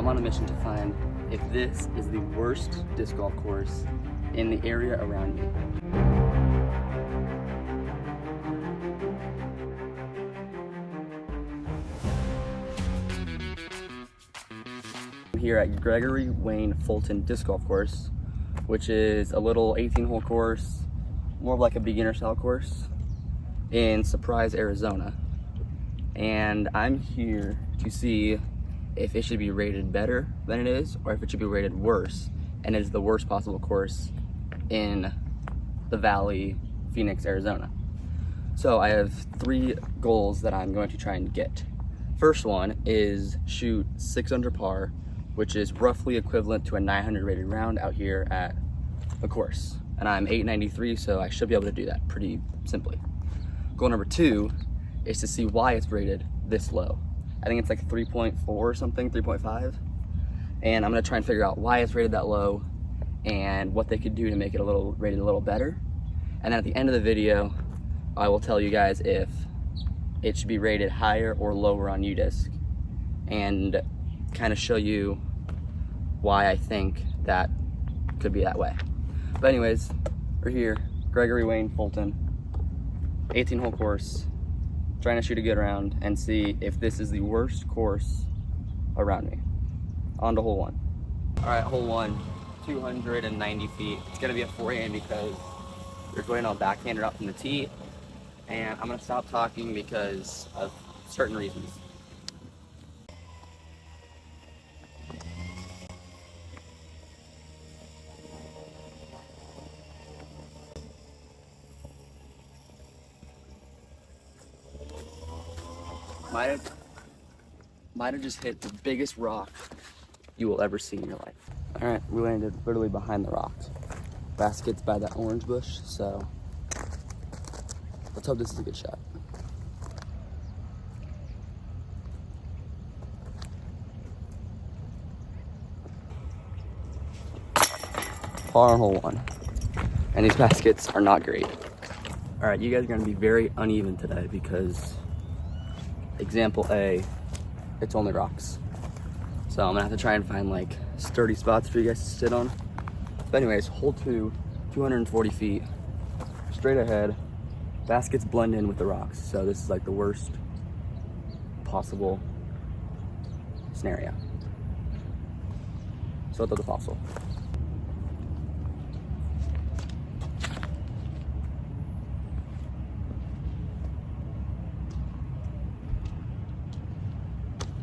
I'm on a mission to find if this is the worst disc golf course in the area around me. I'm here at Gregory Fulton disc golf course, which is a little 18-hole course, more of like a beginner style course in Surprise, Arizona. And I'm here to see if it should be rated better than it is, or if it should be rated worse, and it is the worst possible course in the Valley, Phoenix, Arizona. So I have 3 goals that I'm going to try and get. First one is shoot 6 under par, which is roughly equivalent to a 900 rated round out here at the course. And I'm 893, so I should be able to do that pretty simply. Goal number 2 is to see why it's rated this low. I think it's like 3.4 or something, 3.5. And I'm gonna try and figure out why it's rated that low and what they could do to make it rated a little better. And then at the end of the video, I will tell you guys if it should be rated higher or lower on UDisc, and kind of show you why I think that could be that way. But anyways, we're here, Gregory Fulton, 18-hole course, trying to shoot a good round and see if this is the worst course around me. On to hole 1. All right, hole 1, 290 feet. It's gonna be a forehand because we're going on backhander out from the tee, and I'm gonna stop talking because of certain reasons. Might have just hit the biggest rock you will ever see in your life. All right, we landed literally behind the rock. Basket's by that orange bush, so let's hope this is a good shot. Par on hole 1. And these baskets are not great. All right, you guys are gonna be very uneven today because example A, it's only rocks. So I'm gonna have to try and find like sturdy spots for you guys to sit on. But anyways, hole 2, 240 feet, straight ahead. Baskets blend in with the rocks. So this is like the worst possible scenario. So it's the fossil.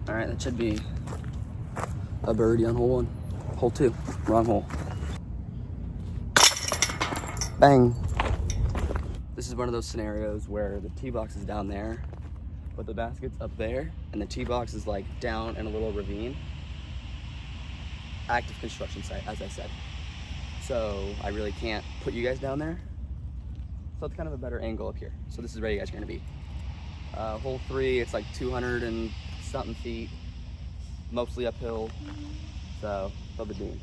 All right, that should be a birdie on hole 1. Hole 2, wrong hole. Bang. This is one of those scenarios where the tee box is down there, but the basket's up there, and the tee box is like down in a little ravine. Active construction site, as I said. So I really can't put you guys down there. So it's kind of a better angle up here. So this is where you guys are gonna be. Hole 3, it's like 200 and something feet, mostly uphill, so no big deal.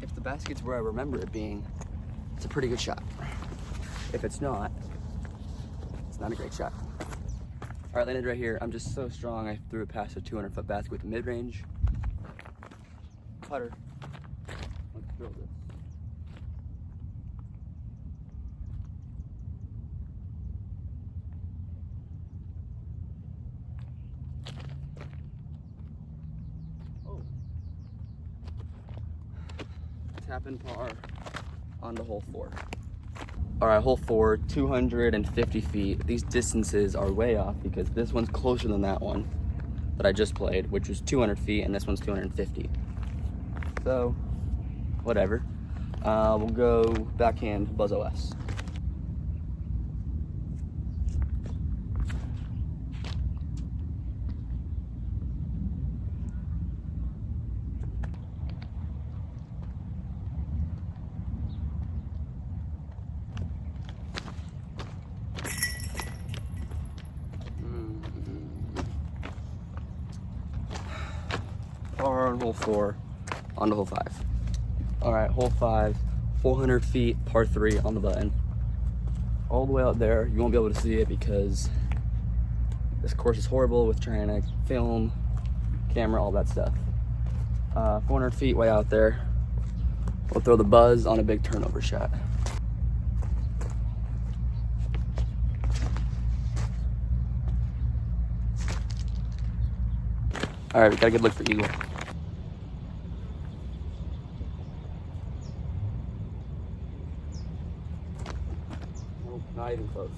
If the basket's where I remember it being, it's a pretty good shot. If it's not, it's not a great shot. All right, landed right here. I'm just so strong, I threw it past a 200-foot basket with mid-range. Putter. Let's drill this. Oh. Tap in par onto hole 4. All right, hole 4, 250 feet. These distances are way off because this one's closer than that one that I just played, which was 200 feet, and this one's 250. So, whatever. We'll go backhand Buzz OS. Par on hole 4, onto hole 5. All right, hole 5, 400 feet, par 3 on the button. All the way out there, you won't be able to see it because this course is horrible with trying to film, camera, all that stuff. 400 feet way out there. We'll throw the buzz on a big turnover shot. All right, we got a good look for eagle. Nope, not even close.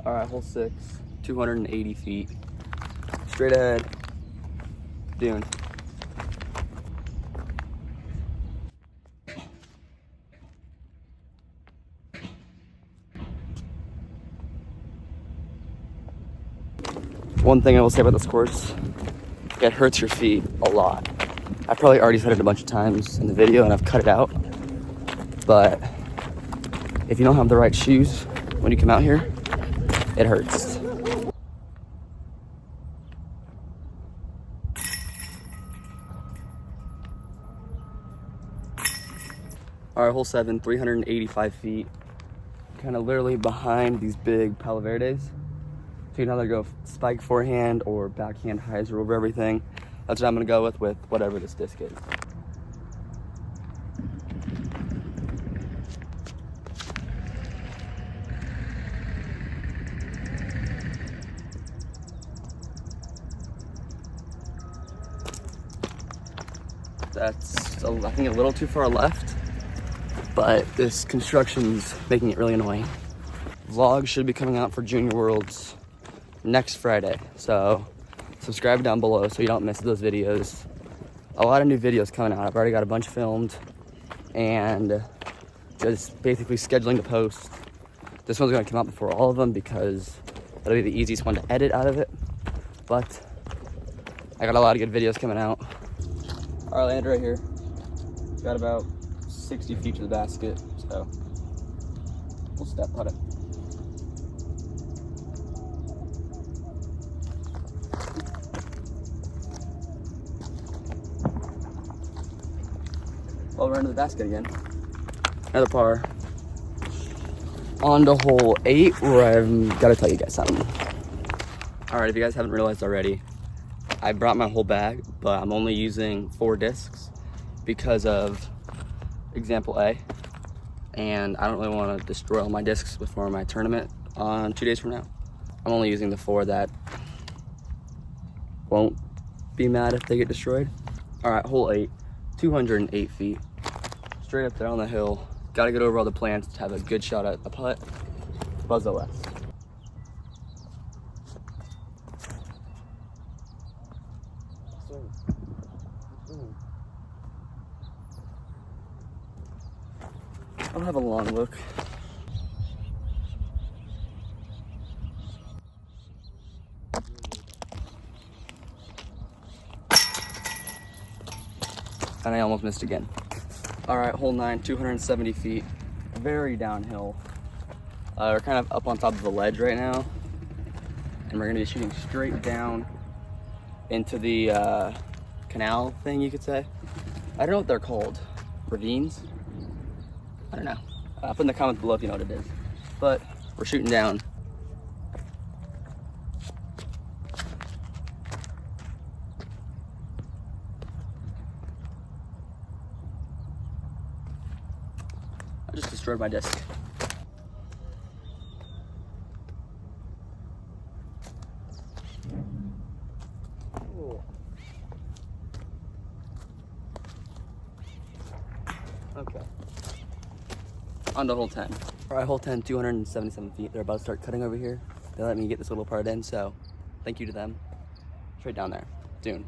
All right, hole 6, 280 feet. Straight ahead, dune. One thing I will say about this course, it hurts your feet a lot. I've probably already said it a bunch of times in the video and I've cut it out, but if you don't have the right shoes when you come out here, it hurts. All right, hole 7, 385 feet. Kind of literally behind these big Palo Verdes. So you can either go spike forehand or backhand hyzer over everything. That's what I'm gonna go with whatever this disc is. That's, I think, a little too far left, but this construction's making it really annoying. Vlog should be coming out for Junior Worlds next Friday, so subscribe down below so you don't miss those videos. A lot of new videos coming out. I've already got a bunch filmed and just basically scheduling the post. This one's gonna come out before all of them because it'll be the easiest one to edit out of it, but I got a lot of good videos coming out. All right, land right here. Got about 60 feet to the basket, so we'll step putt it. Well, we're into the basket again. Another par. On to hole 8, where I've got to tell you guys something. All right, if you guys haven't realized already, I brought my whole bag, but I'm only using 4 discs because of example A. And I don't really want to destroy all my discs before my tournament on 2 days from now. I'm only using the 4 that won't be mad if they get destroyed. All right, hole 8, 208 feet. Straight up there on the hill. Got to get over all the plants to have a good shot at the putt. Buzz OS. I'll have a long look. And I almost missed again. All right, hole 9, 270 feet, very downhill. We're kind of up on top of the ledge right now, and we're gonna be shooting straight down into the canal thing, you could say. I don't know what they're called. Ravines? I don't know. Put in the comments below if you know what it is. But we're shooting down. I just destroyed my disc. Ooh. Okay. On to hole 10. All right, hole 10, 277 feet. They're about to start cutting over here. They let me get this little part in, so thank you to them. Straight down there, dune.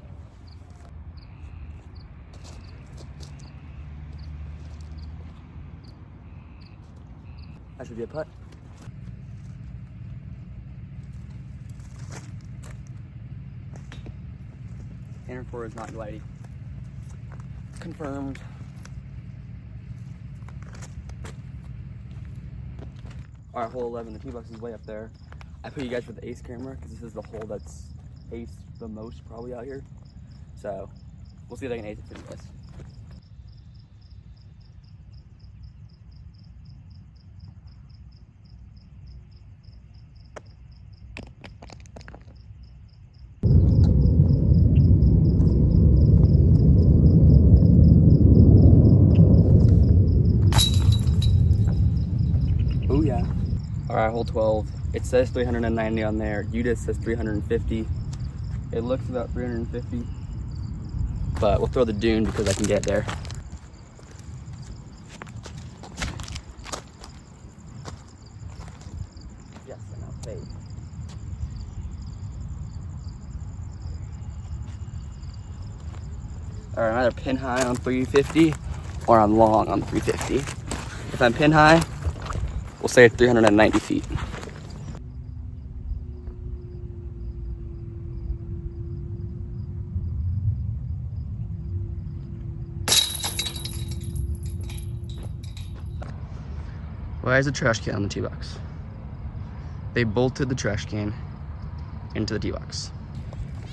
That should be a putt. Inner 4 is not glidey. Confirmed. All right, hole 11, the tee box is way up there. I put you guys with the ace camera because this is the hole that's ace the most probably out here. So we'll see if I can ace it for you guys. Oh yeah. All right, hole 12. It says 390 on there. UDIS says 350. It looks about 350, but we'll throw the dune because I can get there. Yes, and now fade. All right, I'm either pin high on 350 or I'm long on 350. If I'm pin high, we'll say 390 feet. Why is the trash can on the tee box? They bolted the trash can into the tee box.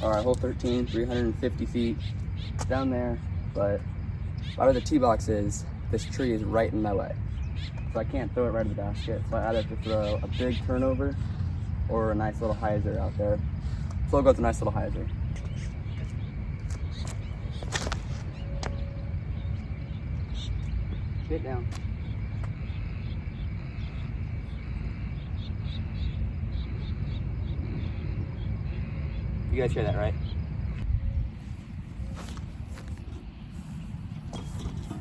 All right, hole 13, 350 feet down there, but where the tee box is, this tree is right in my way. So I can't throw it right in the basket. So I either have to throw a big turnover or a nice little hyzer out there. So I'll go with a nice little hyzer. Get down. You guys hear that, right?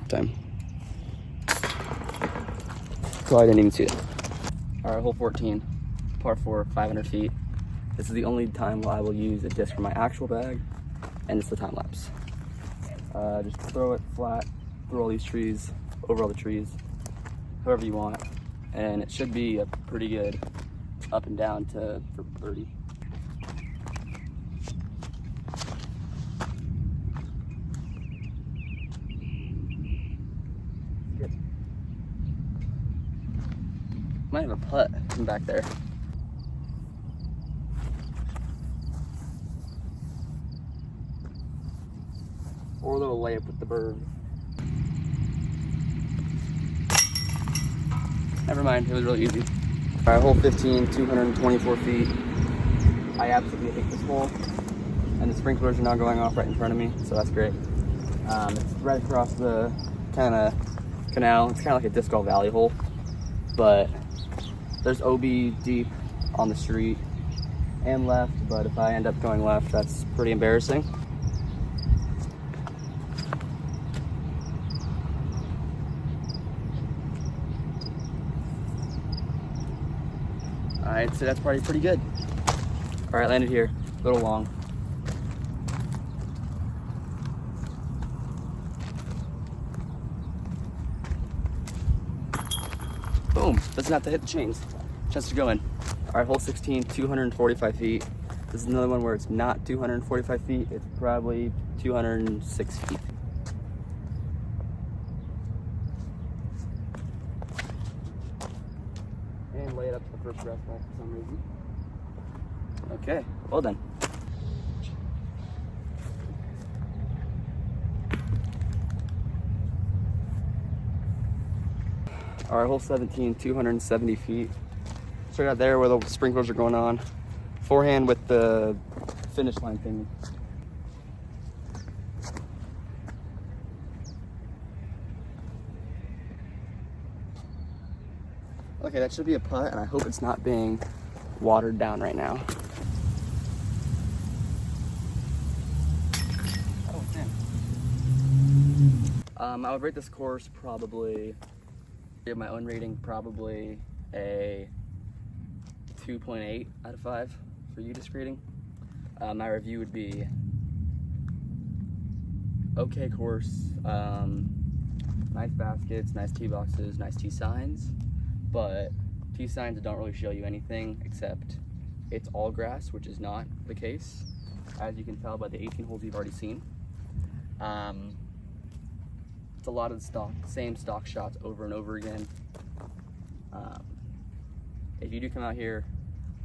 Time. So I didn't even see it. All right, hole 14, par 4, 500 feet. This is the only time I will use a disc for my actual bag, and it's the time lapse. Just throw it flat through all these trees, over all the trees, however you want, and it should be a pretty good up and down for birdie. Might have a putt from back there. Or a little layup with the bird. Never mind, it was really easy. All right, hole 15, 224 feet. I absolutely hate this hole. And the sprinklers are now going off right in front of me, so that's great. It's right across the kind of canal. It's kind of like a disc golf valley hole, but there's OB deep on the street and left, but if I end up going left, that's pretty embarrassing. I'd say that's probably pretty good. All right, landed here, a little long. Boom, doesn't have to hit the chains. Just to go in. All right, hole 16, 245 feet. This is another one where it's not 245 feet, it's probably 206 feet. And lay it up to the first breath ball for some reason. Okay, well done. All right, hole 17, 270 feet. Straight out there where the sprinklers are going on. Forehand with the finish line thing. Okay, that should be a putt, and I hope it's not being watered down right now. Oh, damn. I would rate this course probably, give my own rating, probably a 2.8 out of 5 for UDIS rating. My review would be okay course, nice baskets, nice tee boxes, nice tee signs, but tee signs don't really show you anything except it's all grass, which is not the case, as you can tell by the 18 holes you've already seen. It's a lot of the same stock shots over and over again. If you do come out here,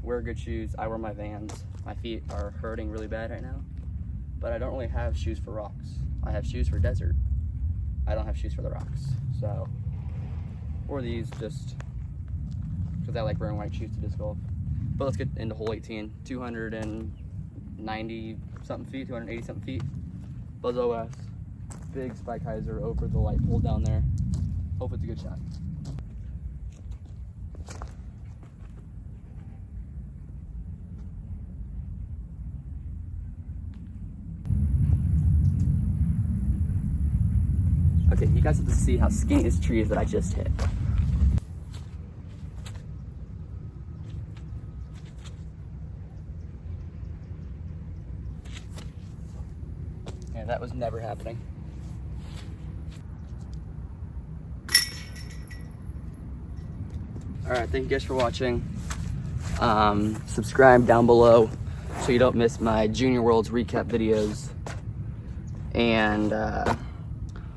wear good shoes. I wear my Vans. My feet are hurting really bad right now, but I don't really have shoes for rocks. I have shoes for desert. I don't have shoes for the rocks. So, or these just because I like wearing white shoes to disc golf. But let's get into hole 18. 290 something feet, 280 something feet. Buzz OS. Big spike hyzer over the light pole down there. Hope it's a good shot. Okay, you guys have to see how skinny this tree is that I just hit. Yeah, that was never happening. Alright, thank you guys for watching. Subscribe down below so you don't miss my Junior Worlds recap videos. And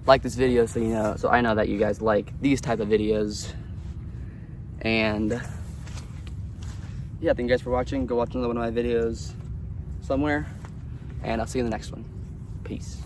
like this video so I know that you guys like these type of videos. And yeah, thank you guys for watching. Go watch another one of my videos somewhere, and I'll see you in the next one. Peace.